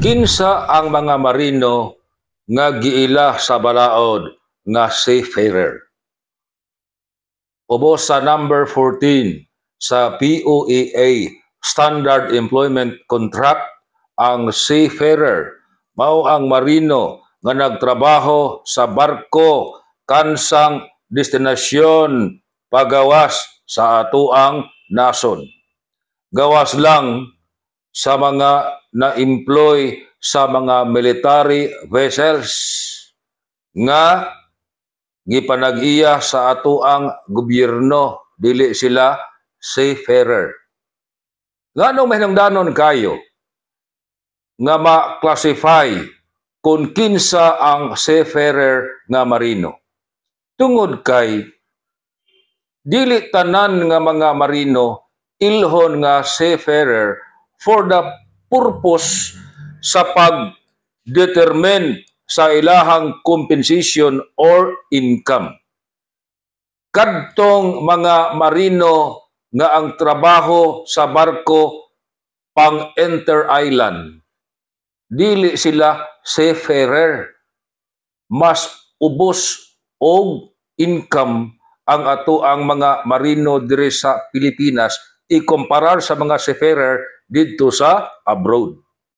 Kinsa ang mga marino nga giila sa balaod nga seafarer? Ubos sa number 14 sa POEA Standard Employment Contract, ang seafarer mao ang marino nga nagtrabaho sa barko kansang destinasyon pagawas sa atuang nason. Gawas lang sa mga na-employ sa mga military vessels nga gipanag-iya sa atuang gobyerno, dili sila seafarer. Nganong mahinungdanon kayo nga ma-classify kung kinsa ang seafarer nga marino? Tungod kay dili tanan nga mga marino ilhon nga seafarer for the purpose sa pag-determine sa ilahang compensation or income. Kadtong mga marino nga ang trabaho sa barko pang inter-island, dili sila seafarer. Mas ubos og income ang atoang mga marino diri sa Pilipinas ikumparar sa mga seafarer didto sa abroad.